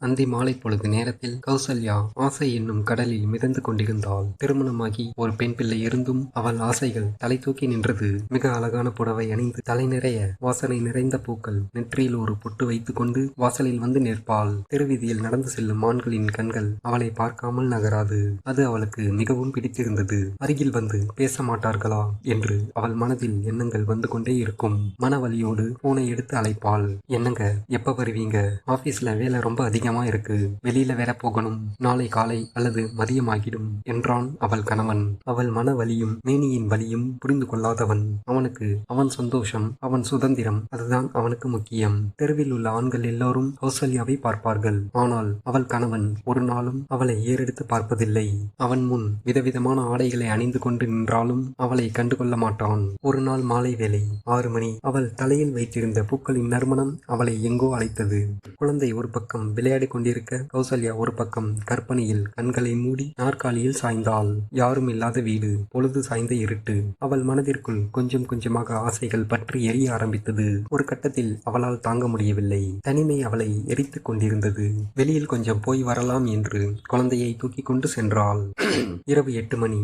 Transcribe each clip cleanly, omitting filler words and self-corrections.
அந்தி மாலை பொழுது நேரத்தில் கௌசல்யா ஆசை என்னும் கடலில் மிதந்து கொண்டிருந்தாள். திருமணமாகி ஒரு பெண் பிள்ளை இருந்தும் அவள் ஆசைகள் தலை தூக்கி நின்றது. மிக அழகான புடவை அணிந்து தலை நிறைய வாசனை நிறைந்த பூக்கள், நெற்றியில் ஒரு பொட்டு வைத்துக் கொண்டு வாசலில் வந்து நிற்பாள். தெருவீதியில் நடந்து செல்லும் ஆண்களின் கண்கள் அவளை பார்க்காமல் நகராது. அது அவளுக்கு மிகவும் பிடித்திருந்தது. அருகில் வந்து பேச மாட்டார்களா என்று அவள் மனதில் எண்ணங்கள் வந்து கொண்டே இருக்கும். மனவலியோடு போனை எடுத்து அழைப்பாள். என்னங்க, எப்ப வருவீங்க? ஆபீஸ்ல வேலை ரொம்ப அதிகமா இருக்கு, வெளியில வேற போகணும், நாளை காலை அல்லது மதியமாகிடும் என்றான் அவள் கணவன். அவள் மன வலியும் மேனியின் வலியும் புரிந்து கொள்ளாதவன். அவனுக்கு அவன் சந்தோஷம், அவன் சுதந்திரம், அதுதான் அவனுக்கு முக்கியம். தெருவில் உள்ள ஆண்கள் எல்லோரும் கௌசல்யாவை பார்ப்பார்கள். ஆனால் அவள் கணவன் ஒரு நாளும் அவளை ஏறெடுத்து பார்ப்பதில்லை. அவன் முன் விதவிதமான ஆடைகளை அணிந்து கொண்டு நின்றாலும் அவளை கண்டுகொள்ள மாட்டான். ஒரு நாள் மாலை வேலை 6 மணி. அவள் தலையில் வைத்திருந்த பூக்களின் நறுமணம் அவளை எங்கோ அழைத்தது. குழந்தை ஒரு பக்கம் விளையாடிக் கொண்டிருக்க கௌசல்யா ஒரு பக்கம் கற்பனையில் கண்களை மூடி நாற்காலியில் சாய்ந்தாள். யாரும் இல்லாத வீடு, பொழுது சாய்ந்த இருட்டு. அவள் மனதிற்குள் கொஞ்சம் கொஞ்சமாக ஆசைகள் பற்றி எரிய ஆரம்பித்தது. ஒரு கட்டத்தில் அவளால் தாங்க முடியவில்லை. தனிமை அவளை எரித்துக் கொண்டிருந்தது. வெளியில் கொஞ்சம் போய் வரலாம் என்று குழந்தையை தூக்கி கொண்டு சென்றாள். இரவு 8 மணி.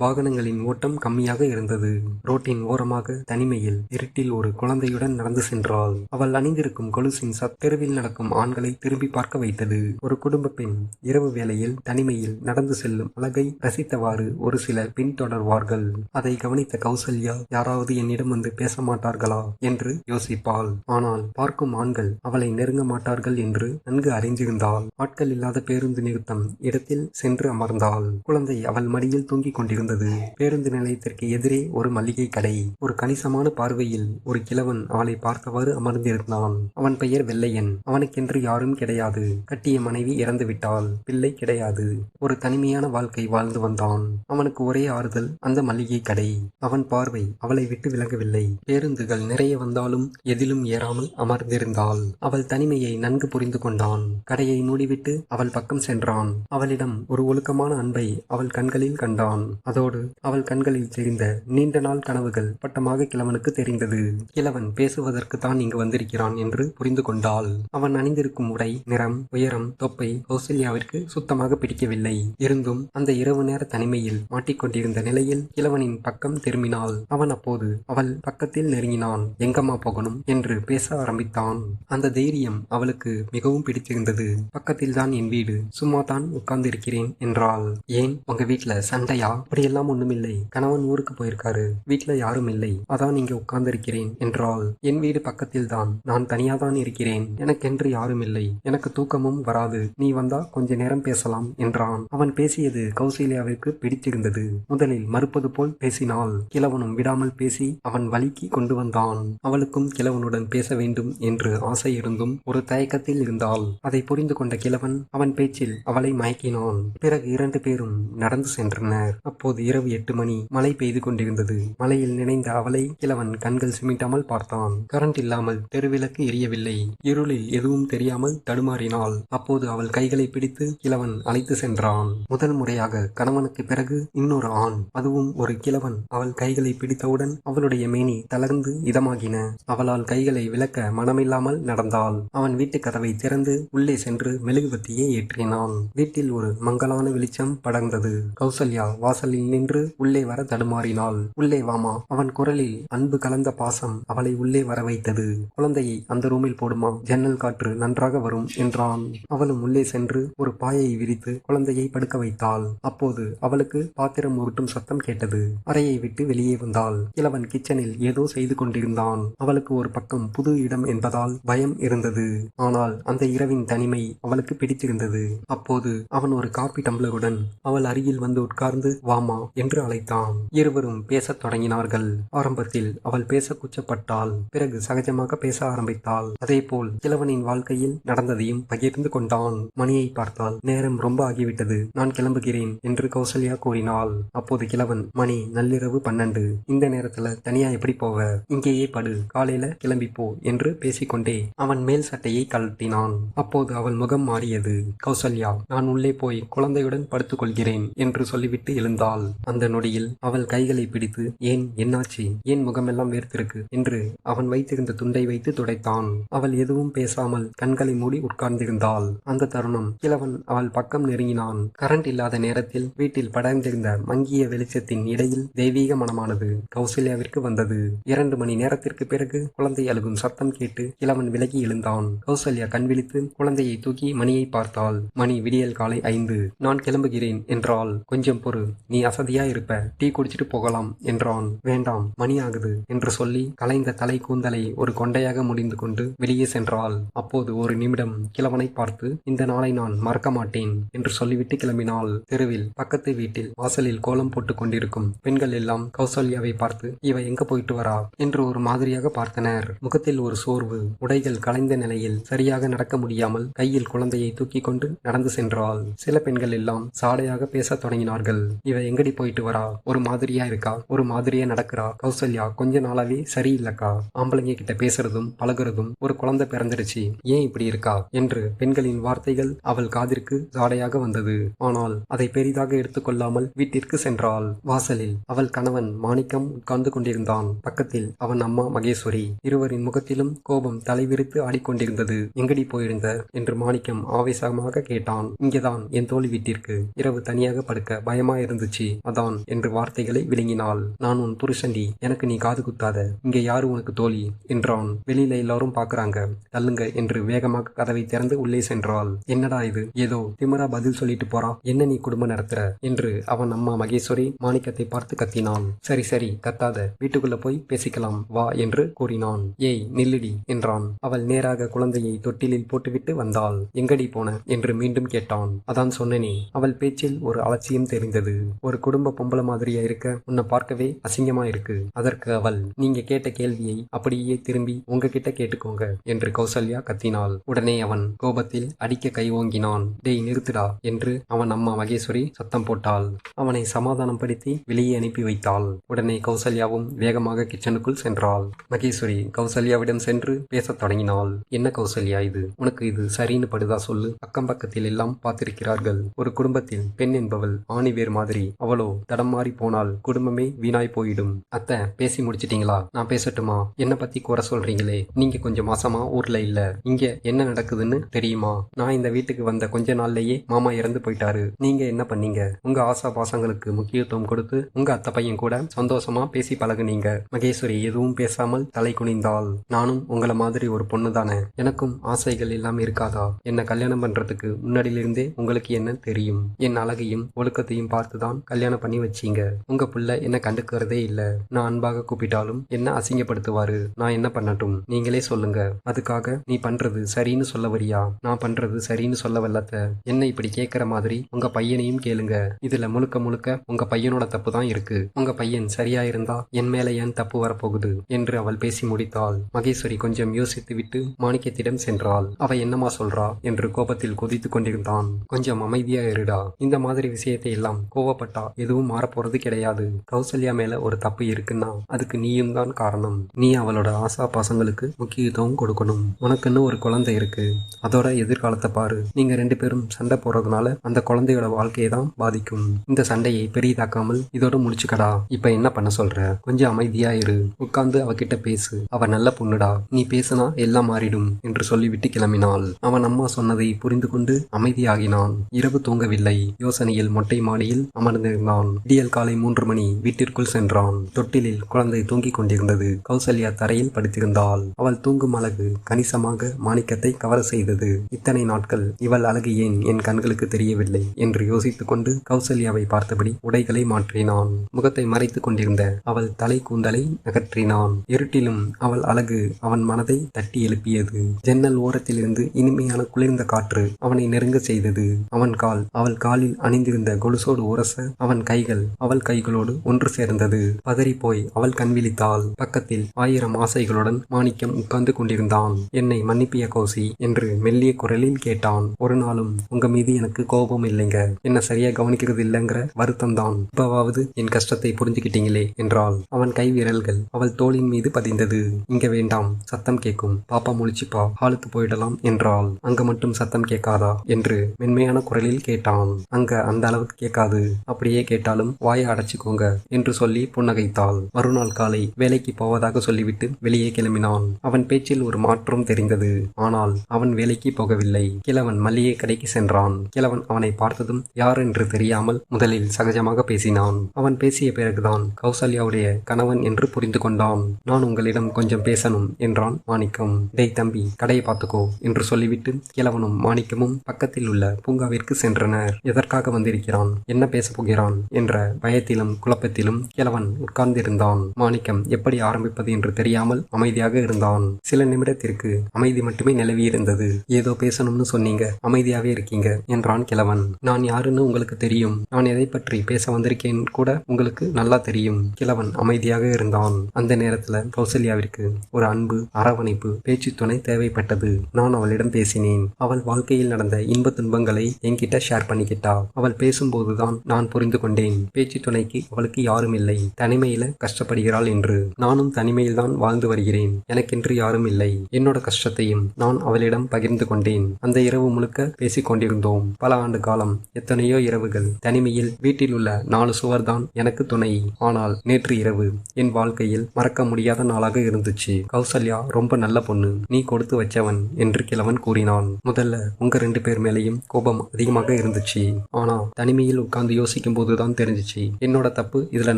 வாகனங்களின் ஓட்டம் கம்மியாக இருந்தது. ரோட்டின் ஓரமாக தனிமையில் இருட்டில் ஒரு குழந்தையுடன் நடந்து சென்றாள். அவள் அணிந்திருக்கும் கொலுசின் தெருவில் நடக்கும் ஆண்களை திரும்பி பார்க்க வைத்தது. ஒரு குடும்ப பெண் இரவு வேளையில் தனிமையில் நடந்து செல்லும் அழகை ரசித்தவாறு ஒரு சிலர் பின்தொடர்வார்கள். அதை கவனித்த கௌசல்யா, யாராவது என்னிடம் வந்து பேச மாட்டார்களா என்று யோசிப்பாள். ஆனால் பார்க்கும் ஆண்கள் அவளை நெருங்க மாட்டார்கள் என்று நன்கு அறிந்திருந்தாள். ஆட்கள் இல்லாத பேருந்து நிறுத்தம் இடத்தில் சென்று அமர்ந்தாள். குழந்தை அவள் மடியில் தூங்கிக் கொண்டிருந்தது. பேருந்து நிலையத்திற்கு எதிரே ஒரு மளிகை கடை. ஒரு கணிசமான பார்வையில் ஒரு கிழவன் அவளை பார்த்தவாறு அமர்ந்திருந்தான். அவன் பெயர் வெள்ளையன். அவனுக்கென்று யாரும் கிடையாது. கட்டிய மனைவி இறந்து விட்டாள். பிள்ளை கிடையாது. ஒரு தனிமையான வாழ்க்கை வாழ்ந்து வந்தான். அவனுக்கு ஒரே ஆறுதல் அந்த மளிகை கடை. அவன் பார்வை அவளை விட்டு விலகவில்லை. பேருந்துகள் நிறைய வந்தாலும் எதிலும் ஏறாமல் அமர்ந்திருந்தாள். அவள் தனிமையை நன்கு புரிந்து கொண்டான். கடையை மூடிவிட்டு அவள் பக்கம் சென்றான். அவளிடம் ஒரு ஒழுக்கமான அன்பை அவள் கண்களில் கண்டான். அதோடு அவள் கண்களில் தெரிந்த நீண்ட நாள் கனவுகள் பட்டமாக கிழவனுக்கு தெரிந்தது. கிழவன் பேசுவதற்கு தான் இங்கு வந்திருக்கிறான் என்று புரிந்து கொண்டாள். அவன் அணிந்திருக்கும் உடை, நிறம், உயரம், தொப்பை கௌசல்யாவிற்கு சுத்தமாக பிடிக்கவில்லை. இருந்தும் அந்த இரவு நேர தனிமையில் மாட்டிக்கொண்டிருந்த நிலையில் கிழவனின் பக்கம் திரும்பினாள். அவன் அப்போது அவள் பக்கத்தில் நெருங்கினான். எங்கம்மா போகணும் என்று பேச ஆரம்பித்தான். அந்த தைரியம் அவளுக்கு மிகவும் பிடித்திருந்தது. பக்கத்தில் தான் என் வீடு, சும்மா தான் உட்கார்ந்து இருக்கிறேன் என்றாள். ஏன், உங்க வீட்டுல சண்டையா? அப்படியெல்லாம் ஒண்ணுமில்லை, கணவன் ஊருக்கு போயிருக்காரு, வீட்டுல யாரும் இல்லை, அதான் இங்க உட்கார்ந்து இருக்கிறேன் என்றாள். என் வீடு பக்கத்தில் தான், நான் தனியா தான் இருக்கிறேன், எனக்கென்று யாரும் இல்லை, எனக்கு தூக்கமும் வராது, நீ வந்தா கொஞ்ச நேரம் பேசலாம் என்றான். அவன் பேசியது கௌசல்யாவிற்கு பிடித்திருந்தது. முதலில் மறுப்பது போல் பேசினாள். கிழவனும் விடாமல் பேசி அவன் வலிக்கு கொண்டு வந்தான். அவளுக்கும் கிழவனுடன் பேச வேண்டும் என்று ஆசை இருந்தும் ஒரு தயக்கத்தில் இருந்தாள். அதை புரிந்து கொண்ட கிழவன் அவன் பேச்சில் அவளை மயக்கினான். பிறகு 2 பேரும் நடந்து சென்றனர். அப்போது இரவு 8 மணி. மழை பெய்து கொண்டிருந்தது. மழையில் நினைந்த அவளை கிழவன் கண்கள் சிமிட்டாமல் பார்த்தான். கரண்ட் இல்லாமல் தெருவிளக்கு எரியவில்லை. இருளில் எதுவும் தெரியாமல் தடுமாறினாள். அப்போது அவள் கைகளை பிடித்து கிழவன் அழைத்து சென்றான். முதல் முறையாக கணவனுக்கு பிறகு இன்னொரு ஆண், அதுவும் ஒரு கிழவன் அவள் கைகளை பிடித்தவுடன் அவளுடைய மேனி தளர்ந்து இதமாகின. அவளால் கைகளை விலக்க மனமில்லாமல் நடந்தாள். அவன் வீட்டு கதவை திறந்து உள்ளே சென்று மெழுகுவர்த்தியை ஏற்றினான். வீட்டில் ஒரு மங்கலான வெளிச்சம் படர்ந்தது. கௌசல்யா வாசலில் நின்று உள்ளே வர தடுமாறினாள். உள்ளே வாமா. அவன் குரலில் அன்பு கலந்த பாசம் அவளை உள்ளே வர வைத்தது. குழந்தையை அந்த ரூமில் போடுமா, ஜன்னல் காற்று நன்றாக வரும் என்றான். அவளும் உள்ளே சென்று ஒரு பாயை விரித்து குழந்தையை படுக்க வைத்தாள். அப்போது அவளுக்கு பாத்திரம் உருட்டும் சத்தம் கேட்டது. அறையை விட்டு வெளியே வந்தாள். கிழவன் கிச்சனில் ஏதோ செய்து கொண்டிருந்தான். அவளுக்கு ஒரு பக்கம் புது இடம் என்பதால் பயம் இருந்தது. ஆனால் அந்த இரவின் தனிமை அவளுக்கு பிடித்திருந்தது. அப்போது அவன் ஒரு காபி டம்ளருடன் அவள் அருகில் வந்து உட்கார்ந்து வாமா என்று அழைத்தான். இருவரும் பேசத் தொடங்கினார்கள். ஆரம்பத்தில் அவள் பேச கூச்சப்பட்டாள். பிறகு சகஜமாக பேச ஆரம்பித்தாள். அதேபோல் கிழவனின் வாழ்க்கையில் நடந்ததையும் பகிர்ந்து கொண்டான். மணியை பார்த்தால் நேரம் ரொம்ப ஆகிவிட்டது, நான் கிளம்புகிறேன் என்று கௌசல்யா கூறினாள். அப்போது கிழவன், மணி நள்ளிரவு 12, இந்த நேரத்துல தனியா எப்படி போவ, இங்கேயே படு, காலையில கிளம்பிப்போ என்று பேசிக்கொண்டே அவன் மேல் சட்டையை கழட்டினான். அப்போது அவள் முகம் மாறியது. கௌசல்யா, நான் உள்ளே போய் குழந்தையுடன் படுத்துக் கொள்கிறேன் என்று சொல்லிவிட்டு எழுந்தாள். அந்த நொடியில் அவள் கைகளை பிடித்து, ஏன், என்னாச்சு, ஏன் முகமெல்லாம் வேர்த்திருக்கு என்று அவன் வைத்திருந்த துண்டை வைத்து துடைத்தான். அவள் எதுவும் பேசாமல் கண்களை மூடி உட்கார்ந்தாள். உட்கார்ந்திருந்தாள். அந்த தருணம் கிழவன் அவள் பக்கம் நெருங்கினான். கரண்ட் இல்லாத நேரத்தில் வீட்டில் படர்ந்திருந்த மங்கிய வெளிச்சத்தின் இடையில் தெய்வீக மனமானது கௌசல்யாவிற்கு வந்தது. 2 மணி நேரத்திற்கு பிறகு குழந்தை அழுகும் சத்தம் கேட்டு கிழவன் விலகி எழுந்தான். கௌசல்யா கண் விழித்து குழந்தையை தூக்கி மணியை பார்த்தாள். மணி விடியல் காலை 5. நான் கிளம்புகிறேன் என்றாள். கொஞ்சம் பொறு, நீ அசதியா இருப்ப, டீ குடிச்சிட்டு போகலாம் என்றான். வேண்டாம், மணி ஆகுது என்று சொல்லி கலைந்த தலை கூந்தலை ஒரு கொண்டையாக முடிந்து கொண்டு வெளியே சென்றாள். அப்போது ஒரு நிமிடம் கிழவனை பார்த்து, இந்த நாளை நான் மறக்க மாட்டேன் என்று சொல்லிவிட்டு கிளம்பினாள். தெருவில் பக்கத்து வீட்டில் வாசலில் கோலம் போட்டுக் கொண்டிருக்கும் பெண்கள் எல்லாம் கௌசல்யாவை பார்த்து, இவ எங்க போயிட்டு வரா என்று ஒரு மாதிரியாக பார்த்தனர். முகத்தில் ஒரு சோர்வு, உடைகள் கலைந்த நிலையில் சரியாக நடக்க முடியாமல் கையில் குழந்தையை தூக்கி கொண்டு நடந்து சென்றாள். சில பெண்கள் எல்லாம் சாடையாக பேச தொடங்கினார்கள். இவ எங்கடி போயிட்டு வரா, ஒரு மாதிரியா இருக்கா, ஒரு மாதிரியா நடக்கிறா, கௌசல்யா கொஞ்ச நாளாவே சரியில்லக்கா, ஆம்பளைங்க கிட்ட பேசுறதும் பழகுறதும், ஒரு குழந்தை பிறந்துடுச்சு, ஏன் இப்படி இருக்கா என்று பெண்களின் வார்த்தைகள் அவள் காதிற்கு சாடையாக வந்தது. ஆனால் அதை பெரிதாக எடுத்துக்கொள்ளாமல் வீட்டிற்கு சென்றாள். வாசலில் அவள் கணவன் மாணிக்கம் உட்கார்ந்து கொண்டிருந்தான். பக்கத்தில் அவன் அம்மா மகேஸ்வரி. இருவரின் முகத்திலும் கோபம் தலைவிரித்து ஆடிக்கொண்டிருந்தது. எங்கடி போயிருந்த என்று மாணிக்கம் ஆவேசமாக கேட்டான். இங்கேதான் என் தோழி வீட்டிற்கு, இரவு தனியாக படுக்க பயமா இருந்துச்சு, அதான் என்று வார்த்தைகளை விழுங்கினாள். நான் உன் புருஷண்டி, எனக்கு நீ காது குத்தாத, இங்க யாரு உனக்கு தோழி என்றான். வெளியில எல்லாரும் பாக்குறாங்க, தள்ளுங்க என்று வேகமாக கதவை திறந்து உள்ளே சென்றாள். என்னடா இது, ஏதோ திமிரா பதில் சொல்லிட்டு போறா, என்ன நீ குடும்பம் நடத்துற என்று அவன் அம்மா மகேஸ்வரி மாணிக்கத்தை பார்த்து கத்தினான். சரி சரி கத்தாத, வீட்டுக்குள்ள போய் பேசிக்கலாம் வா என்று கூறினான். ஏய் நில்லுடி என்றான். அவள் நேராக குழந்தையை தொட்டிலில் போட்டுவிட்டு வந்தாள். எங்கடி போன என்று மீண்டும் கேட்டான். அதான் சொன்னனே. அவள் பேச்சில் ஒரு அலட்சியம் தெரிந்தது. ஒரு குடும்ப பொம்பளை மாதிரியா இருக்க, உன்னை பார்க்கவே அசிங்கமா இருக்கு. அதற்கு அவள், நீங்க கேட்ட கேள்வியை அப்படியே திரும்பி உங்ககிட்ட கேட்டுக்கோங்க என்று கௌசல்யா கத்தினாள். உடனே அவன் கோபத்தில் அடிக்க கை ஓங்கினான். டேய் நிறுத்துடா என்று அவன் அம்மா மகேஸ்வரி சத்தம் போட்டாள். அவனை சமாதானம் படுத்தி வெளியே அனுப்பி வைத்தாள். உடனே கௌசல்யாவும் வேகமாக கிச்சனுக்குள் சென்றாள். மகேஸ்வரி கௌசல்யாவிடம் சென்று பேசத் தொடங்கினாள். என்ன கௌசல்யா இது, உனக்கு இது சரின்னு படுதா சொல்லு. அக்கம் பக்கத்தில் எல்லாம் பார்த்திருக்கிறார்கள். ஒரு குடும்பத்தில் பெண் என்பவள் ஆணிவேர் மாதிரி. அவளோ தடம் மாறி போனால் குடும்பமே வீணாய் போயிடும். அத்தை பேசி முடிச்சிட்டீங்களா, நான் பேசட்டுமா? என்ன பத்தி கூற சொல்றீங்களே, நீங்க கொஞ்சம் மாசமா ஊர்ல இல்ல, இங்க என்ன நடக்குதுன்னு தெரியுமா? நான் இந்த வீட்டுக்கு வந்த கொஞ்ச நாள்லயே மாமா இறந்து போயிட்டாரு. நீங்க என்ன பண்ணீங்க? உங்க ஆசா பாசங்களுக்கு முக்கியத்துவம் கொடுத்து உங்க அத்தை பையன் கூட சந்தோஷமா பேசி பழகுனீங்க. மகேஸ்வரி எதுவும் பேசாமல் தலை குனிந்தாள். நானும் உங்களை மாதிரி ஒரு பொண்ணு தானே, எனக்கும் ஆசைகள் எல்லாம் இருக்காதா? என்ன கல்யாணம் பண்றதுக்கு முன்னாடியிலிருந்தே உங்களுக்கு என்ன தெரியும்? என் அழகையும் ஒழுக்கத்தையும் பார்த்துதான் கல்யாணம் பண்ணி வச்சீங்க. உங்க புள்ள என்ன கண்டுக்கிறதே இல்ல. நான் அன்பாக கூப்பிட்டாலும் என்ன அசிங்கப்படுத்துவாரு. நான் என்ன பண்ணட்டும், நீங்களே சொல்லுங்க. அதுக்காக நீ பண்றது சரின்னு சொல்ல வரியா? நான் பண்றது சரின்னு சொல்ல வல்லத்த. என்ன இப்படி கேட்கிற மாதிரி உங்க பையனையும் கேளுங்க. இதுல முழுக்க முழுக்க உங்க பையனோட தப்பு தான் இருக்கு. உங்க பையன் சரியா இருந்தா என் மேல ஏன் தப்பு வரப்போகுது என்று அவள் பேசி முடித்தாள். மகேஸ்வரி கொஞ்சம் யோசித்து விட்டு மாணிக்கத்திடம் சென்றாள். அவ என்னமா சொல்றா என்று கோபத்தில் கொதித்துக் கொண்டிருந்தான். கொஞ்சம் அமைதியா இருடா. இந்த மாதிரி விஷயத்தை எல்லாம் கோவப்பட்டா எதுவும் மாறப்போறது கிடையாது. கௌசல்யா மேல ஒரு தப்பு இருக்குன்னா அதுக்கு நீயும் தான் காரணம். நீ அவளோட ஆசா பாசங்களுக்கு முக்கியத்துவம் கொடுக்கணும். உனக்குன்னு ஒரு குழந்தை இருக்கு, அதோட எதிர்காலத்தை பாரு. நீங்க 2 பேரும் சண்டை போறதுனால அந்த குழந்தையோட வாழ்க்கையை தான் பாதிக்கும். இந்த சண்டையை பெரிதாக்காமல் இதோட முடிச்சுக்கடா. இப்ப என்ன பண்ண சொல்ற? கொஞ்சம் அமைதியா இரு, உட்கார்ந்து அவகிட்ட பேசு. அவ நல்ல பொண்ணுடா, நீ பேசுனா எல்லாம் மாறிடும் என்று சொல்லிவிட்டு கிளம்பினாள். அவன் அம்மா சொன்னதை புரிந்து கொண்டு அமைதியாகினான். இரவு தூங்கவில்லை. யோசனையில் மொட்டை மாடியில் அமர்ந்திருந்தான். விடியல் காலை 3 மணி. வீட்டிற்குள் சென்றான். தொட்டிலில் குழந்தை தூங்கிக் கொண்டிருந்தது. கௌசல்யா தரையில் படுத்திருந்தாள். அவள் தூங்கும் அழகு கணிசமாக மாணிக்கத்தை கவர செய்தது. இத்தனை நாட்கள் இவள் அழகு ஏன் என் கண்களுக்கு தெரியவில்லை என்று யோசித்துக் கொண்டு கௌசல்யாவை பார்த்தபடி உடைகளை மாற்றினான். முகத்தை மறைத்துக் கொண்டிருந்த அவள் தலை கூந்தலை அகற்றினான். இருட்டிலும் அவள் அழகு அவன் மனதை தட்டி எழுப்பியது. ஜன்னல் ஓரத்திலிருந்து இனிமையான குளிர்ந்த காற்று அவனை நெருங்க செய்தது. அவன் கால் அவள் காலில் அணிந்திருந்த கொலுசோடு உரச அவன் கைகள் அவள் கைகளோடு ஒன்று சேர்ந்தது. பதறி போய் அவள் கண் விழித்தாள். பக்கத்தில் 1000 ஆசைகளுடன் மாணிக்கம் உட்கார்ந்து கொண்டிருந்தான். என்னை மன்னிப்பிய கௌசி என்று மெல்லிய குரலில் கேட்டான். ஒரு நாளும் உங்க மீது எனக்கு கோபம் இல்லைங்க, என்ன சரியா கவனிக்கிறது இல்லைங்கிற வருத்தம் தான். இப்பவாவது என் கஷ்டத்தை புரிஞ்சுக்கிட்டீங்களே என்றாள். அவன் கை விரல்கள் அவள் தோளின் மீது பதிந்தது. இங்க வேண்டாம், சத்தம் கேட்கும், பாப்பா முழிச்சுப்பா, ஹாலுக்கு போயிடலாம் என்றாள். அங்க மட்டும் சத்தம் கேட்காதா என்று மென்மையான குரலில் கேட்டான். அங்க அந்த அளவுக்கு கேட்காது, அப்படியே கேட்டாலும் வாயை அடைச்சுக்கோங்க என்று சொல்லி புன்னகைத்தாள். மறுநாள் காலை வேலைக்கு போவதாக சொல்லிவிட்டு வெளியே கிளம்பினான். அவன் பேச்சில் ஒரு மாற்றம் தெரிந்தது. ஆனால் அவன் கிழவன் வேலைக்கு போகவில்லை. கிழவன் மளிகை கடைக்கு சென்றான். கிழவன் அவனை பார்த்ததும் யார் என்று தெரியாமல் முதலில் சகஜமாக பேசினான். அவன் பேசிய பிறகுதான் கௌசல்யாவுடைய கணவன் என்று புரிந்து கொண்டான். நான் உங்களிடம் கொஞ்சம் பேசணும் என்றான் மாணிக்கம். டேய் தம்பி, கடையை பார்த்துக்கோ என்று சொல்லிவிட்டு கிழவனும் மாணிக்கமும் பக்கத்தில் உள்ள பூங்காவிற்கு சென்றனர். எதற்காக வந்திருக்கிறான், என்ன பேச போகிறான் என்ற பயத்திலும் குழப்பத்திலும் கிழவன் உட்கார்ந்திருந்தான். மாணிக்கம் எப்படி ஆரம்பிப்பது என்று தெரியாமல் அமைதியாக இருந்தான். சில நிமிடத்திற்கு அமைதி மட்டுமே நிலவியிருந்தது. ஏதோ பேசணும்னு சொன்னீங்க, அமைதியாவே இருக்கீங்க என்றான் கிழவன். நான் யாருன்னு உங்களுக்கு தெரியும். நான் எதை பற்றி பேச வந்திருக்கேன் கூட உங்களுக்கு நல்லா தெரியும். கிழவன் அமைதியாக இருந்தான். அந்த நேரத்துல கௌசல்யாவிற்கு ஒரு அன்பு, அரவணைப்பு, பேச்சு துணை தேவைப்பட்டது. நான் அவளிடம் பேசினேன். அவள் வாழ்க்கையில் நடந்த இன்ப துன்பங்களை என்கிட்ட ஷேர் பண்ணிக்கிட்டா. அவள் பேசும்போதுதான் நான் புரிந்து கொண்டேன், பேச்சு துணைக்கு அவளுக்கு யாரும் இல்லை, தனிமையில கஷ்டப்படுகிறாள் என்று. நானும் தனிமையில் தான் வாழ்ந்து வருகிறேன். எனக்கென்று யாரும் இல்லை. என்னோட கஷ்டத்தையும் நான் அவளிடம் பகிர்ந்து கொண்டேன். அந்த இரவு முழுக்க பேசிக் கொண்டிருந்தோம். பல ஆண்டு காலம், எத்தனையோ இரவுகள் தனிமையில் வீட்டில் உள்ள 4 சுவர் தான் எனக்கு துணை. ஆனால் நேற்று இரவு என் வாழ்க்கையில் மறக்க முடியாத நாளாக இருந்துச்சு. கௌசல்யா ரொம்ப நல்ல பொண்ணு, நீ கொடுத்து வச்சவன் என்று கிழவன் கூறினான். முதல்ல உங்க 2 பேர் மேலேயும் கோபம் அதிகமாக இருந்துச்சு. ஆனா தனிமையில் உட்கார்ந்து யோசிக்கும் போதுதான் தெரிஞ்சிச்சு, என்னோட தப்பு இதுல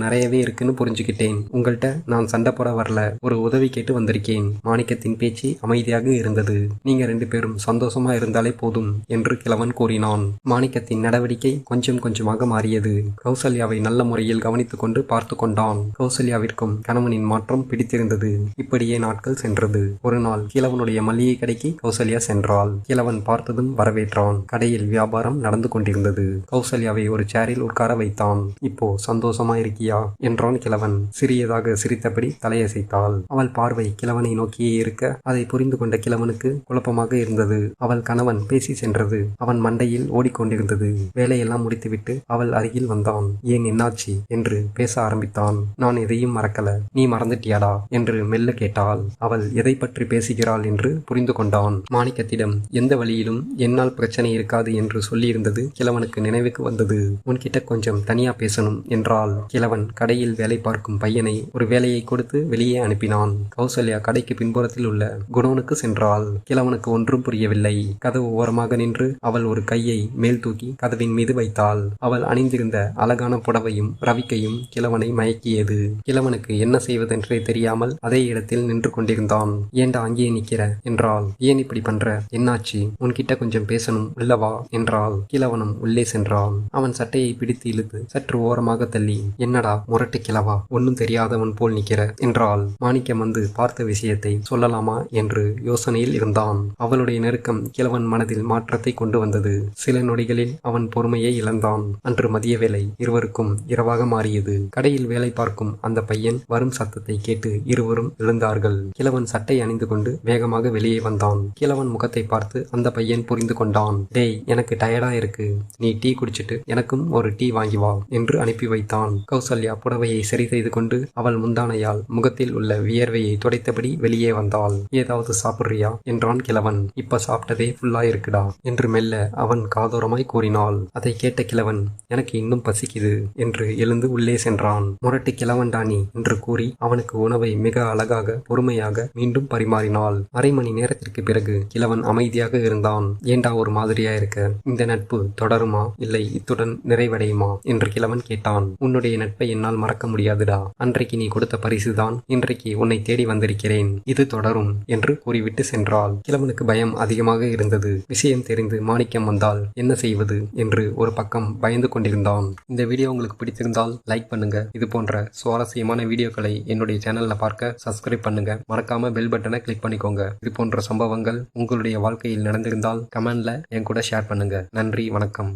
நிறையவே இருக்குன்னு புரிஞ்சுக்கிட்டேன். உங்கள்கிட்ட நான் சண்டை போட வரல, ஒரு உதவி கேட்டு வந்திருக்கேன். மாணிக்கத்தின் பேச்சு அமைதியாக இருந்தது. நீங்க 2 பேரும் சந்தோஷமா இருந்தாலே போதும் என்று கிழவன் கூறினான். மாணிக்கத்தின் நடவடிக்கை கொஞ்சம் கொஞ்சமாக மாறியது. கௌசல்யாவை நல்ல முறையில் கவனித்துக் கொண்டு பார்த்து கொண்டான். கௌசல்யாவிற்கும் கணவனின் மாற்றம் பிடித்திருந்தது. இப்படியே நாட்கள் சென்றது. ஒரு நாள் கிழவனுடைய மளிகை கடைக்கு கௌசல்யா சென்றாள். கிழவன் பார்த்ததும் வரவேற்றான். கடையில் வியாபாரம் நடந்து கொண்டிருந்தது. கௌசல்யாவை ஒரு சேரில் உட்கார வைத்தான். இப்போ சந்தோஷமா இருக்கியா என்றான் கிழவன். சிறியதாக சிரித்தபடி தலையசைத்தாள். அவள் பார்வை கிழவனை நோக்கியே இருக்க அதை புரிந்து கொண்ட கிழவனுக்கு குழப்பமாக இருந்தது. அவள் கணவன் பேசி சென்றது அவன் மண்டையில் ஓடிக்கொண்டிருந்தது. வேலையெல்லாம் முடித்துவிட்டு அவள் அருகில் வந்தான். ஏன், என்னாச்சு என்று பேச ஆரம்பித்தான். நான் எதையும் மறக்கல, நீ மறந்துட்டியாடா என்று மெல்ல கேட்டாள். அவள் எதை பற்றி பேசுகிறாள் என்று புரிந்து கொண்டான். மாணிக்கத்திடம் எந்த வழியிலும் என்னால் பிரச்சனை இருக்காது என்று சொல்லியிருந்தது கிழவனுக்கு நினைவுக்கு வந்தது. உன்கிட்ட கொஞ்சம் தனியா பேசணும் என்றாள். கிழவன் கடையில் வேலை பார்க்கும் பையனை ஒரு வேலையை கொடுத்து வெளியே அனுப்பினான். கௌசல்யா கடைக்கு பின்புறத்தில் உள்ள குடோனுக்கு சென்றாள். கிழவனுக்கு ஒன்றும் புரியவில்லை. கதவு ஓரமாக நின்று அவள் ஒரு கையை மேல் தூக்கி கதவின் மீது வைத்தாள். அவள் அணிந்திருந்த அழகான புடவையும் ரவிக்கையும் கிழவனை மயக்கியது. கிழவனுக்கு என்ன செய்வதென்றே தெரியாமல் அதே இடத்தில் நின்று கொண்டிருந்தான். ஏண்டா அங்கேயே நிக்கிற என்றாள். ஏன் இப்படி பண்ற, என்னாச்சு, உன்கிட்ட கொஞ்சம் பேசணும், உள்ளவா என்றாள். கிழவனும் உள்ளே சென்றான். அவன் சட்டையை பிடித்து இழுத்து சற்று ஓரமாக தள்ளி, என்னடா முரட்டு கிழவா, ஒன்னும் தெரியாதவன் போல் நிக்கிற என்றாள். மாணிக்கம் வந்து பார்த்த விஷயத்தை சொல்லலாமா என்று யோசனையில் இருந்தான். அவளுடைய நெருக்கம் கிழவன் மனதில் மாற்றத்தை கொண்டு வந்தது. சில நொடிகளில் அவன் பொறுமையை இழந்தான். அன்று மதிய வேளை இருவருக்கும் இரவாக மாறியது. கடையில் வேலை பார்க்கும் அந்த பையன் வரும் சத்தத்தை கேட்டு இருவரும் எழுந்தார்கள். கிழவன் சட்டை அணிந்து கொண்டு வேகமாக வெளியே வந்தான். கிழவன் முகத்தை பார்த்து அந்த பையன் புரிந்து கொண்டான். டேய், எனக்கு டயர்டா இருக்கு, நீ டீ குடிச்சிட்டு எனக்கும் ஒரு டீ வாங்கி வா என்று அனுப்பி வைத்தான். கௌசல்யா புடவையை சரி செய்து கொண்டு அவள் முந்தானையால் முகத்தில் உள்ள வியர்வையை துடைத்தபடி வெளியே வந்தாள். ஏதாவது சாப்பிடுறியா என்றான் கிழவன். இப்ப சாப்பிட்டதே ஃபுல்லா இருக்குடா என்று மெல்ல அவன் காதோரமாய் கூறினாள். அதை கேட்ட கிழவன், எனக்கு இன்னும் பசிக்குது என்று எழுந்து உள்ளே சென்றான். முரட்டு கிழவன்டானி என்று கூறி அவனுக்கு உணவை மிக அழகாக பொறுமையாக மீண்டும் பரிமாறினாள். அரை மணி நேரத்திற்கு பிறகு கிழவன் அமைதியாக இருந்தான். ஏண்டா ஒரு மாதிரியா இருக்க, இந்த நட்பு தொடருமா இல்லை இத்துடன் நிறைவடையுமா என்று கிழவன் கேட்டான். உன்னுடைய நட்பை என்னால் மறக்க முடியாதுடா. அன்றைக்கு நீ கொடுத்த பரிசுதான் இன்றைக்கு உன்னை தேடி வந்திருக்கிறேன். இது தொடரும் என்று கூறிவிட்டு சென்றாள். கிழவனுக்கு பயம் அதிகமாக இருந்தது. விஷயம் தெரிந்து மாணிக்கம் வந்தால் என்ன செய்வது என்று ஒரு பக்கம் பயந்து கொண்டிருந்தான். இந்த வீடியோ உங்களுக்கு பிடித்திருந்தால் லைக் பண்ணுங்க. இது போன்ற சுவாரஸ்யமான வீடியோக்களை என்னுடைய சேனல்ல பார்க்க சப்ஸ்கிரைப் பண்ணுங்க. மறக்காம பெல் பட்டனை கிளிக் பண்ணிக்கோங்க. இது போன்ற சம்பவங்கள் உங்களுடைய வாழ்க்கையில் நடந்திருந்தால் கமெண்ட்ல என் கூட ஷேர் பண்ணுங்க. நன்றி, வணக்கம்.